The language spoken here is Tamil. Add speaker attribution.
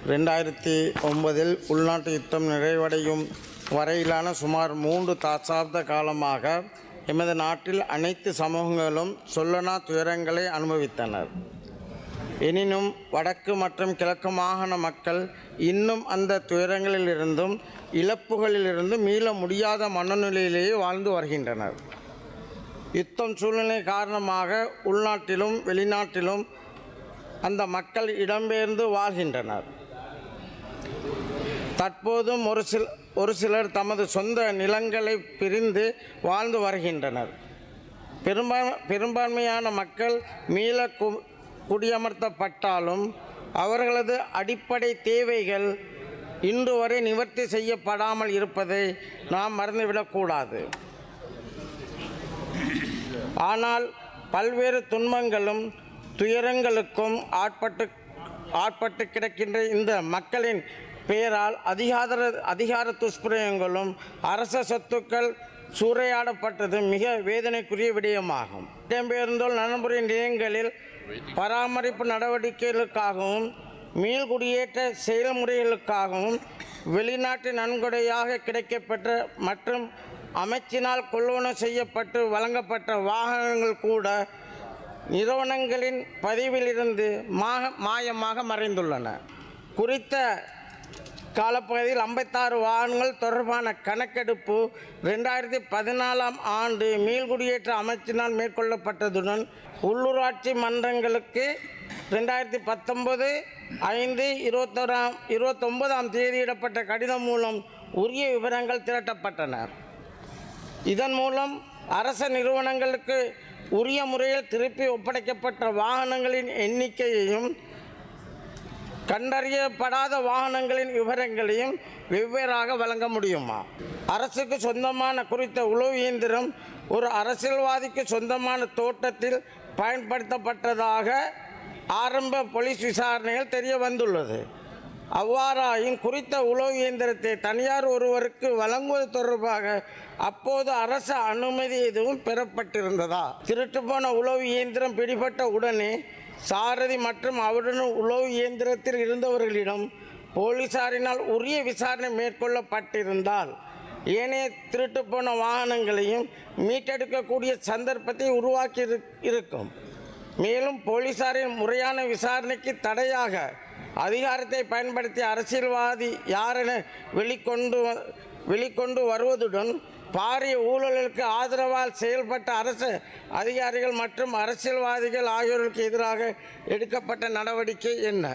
Speaker 1: 2009 உள்நாட்டு யுத்தம் நிறைவடையும் வரையிலான சுமார் 3 தசாப்த காலமாக எமது நாட்டில் அனைத்து சமூகங்களும் சொல்லனா துயரங்களை அனுபவித்தனர். எனினும் வடக்கு மற்றும் கிழக்கு மாகாண மக்கள் இன்னும் அந்த துயரங்களிலிருந்தும் இழப்புகளிலிருந்தும் மீள முடியாத மனநிலையிலேயே வாழ்ந்து வருகின்றனர். யுத்தம் சூழ்நிலை காரணமாக உள்நாட்டிலும் வெளிநாட்டிலும் அந்த மக்கள் இடம்பெயர்ந்து வாழ்கின்றனர். தற்போதும் ஒரு சிலர் தமது சொந்த நிலங்களை பிரிந்து வாழ்ந்து வருகின்றனர். பெரும்பான்மையான மக்கள் மீள குடியமர்த்தப்பட்டாலும் அவர்களது அடிப்படை தேவைகள் இன்று வரை நிவர்த்தி செய்யப்படாமல் இருப்பதை நாம் மறந்துவிடக்கூடாது. ஆனால் பல்வேறு துன்பங்களும் துயரங்களுக்கும் ஆட்பட்டு கிடக்கின்ற இந்த மக்களின் பெயரால் அதிகார துஷ்பிரயோகங்களும் அரச சொத்துக்கள் சூறையாடப்பட்டது மிக வேதனைக்குரிய விடயமாகும். இடம்பெயர்ந்தோர் நலன்புரி நிலையங்களில் பராமரிப்பு நடவடிக்கைகளுக்காகவும் மீள்குடியேற்ற செயல்முறைகளுக்காகவும் வெளிநாட்டு நன்கொடையாக கிடைக்கப்பெற்ற மற்றும் அமைச்சினால் கொள்வனவு செய்யப்பட்டு வழங்கப்பட்ட வாகனங்கள் கூட நிறுவனங்களின் பதிவிலிருந்து மாயமாக மறைந்துள்ளன. குறித்த காலப்பகுதியில் 56 வாகனங்கள் தொடர்பான கணக்கெடுப்பு 2014ஆம் ஆண்டு மீள்குடியேற்ற அமைச்சினால் மேற்கொள்ளப்பட்டதுடன் உள்ளூராட்சி மன்றங்களுக்கு 2019/5/29ஆம் தேதியிடப்பட்ட கடிதம் மூலம் உரிய விவரங்கள் திரட்டப்பட்டன. இதன் மூலம் அரச நிறுவனங்களுக்கு உரிய முறையில் திருப்பி ஒப்படைக்கப்பட்ட வாகனங்களின் எண்ணிக்கையையும் கண்டறியப்படாத வாகனங்களின் விவரங்களையும் வெவ்வேறாக வழங்க முடியுமா? அரசுக்கு சொந்தமான குறித்த உளவு இயந்திரம் ஒரு அரசியல்வாதிக்கு சொந்தமான தோட்டத்தில் பயன்படுத்தப்பட்டதாக ஆரம்ப போலீஸ் விசாரணைகள் தெரிய வந்துள்ளது. அவ்வாறாயின் குறித்த உளவு இயந்திரத்தை தனியார் ஒருவருக்கு வழங்குவது தொடர்பாக அப்போது அரசு அனுமதி எதுவும் பெறப்பட்டிருந்ததா? திருட்டுப்போன உளவு இயந்திரம் பிடிபட்ட உடனே சாரதி மற்றும் அவருடன் உளவு இயந்திரத்தில் இருந்தவர்களிடம் போலீசாரினால் உரிய விசாரணை மேற்கொள்ளப்பட்டிருந்தால் ஏனைய திருட்டுப்போன வாகனங்களையும் மீட்டெடுக்கக்கூடிய சந்தர்ப்பத்தை உருவாக்கி இருக்கும். மேலும் போலீசாரின் முறையான விசாரணைக்கு தடையாக அதிகாரத்தை பயன்படுத்திய அரசியல்வாதி யாரென வெளிக்கொண்டு வருவதுடன் பாரிய ஊழலுக்கு ஆதரவால் செயல்பட்ட அரசு அதிகாரிகள் மற்றும் அரசியல்வாதிகள் ஆகியோருக்கு எதிராக எடுக்கப்பட்ட நடவடிக்கை என்ன?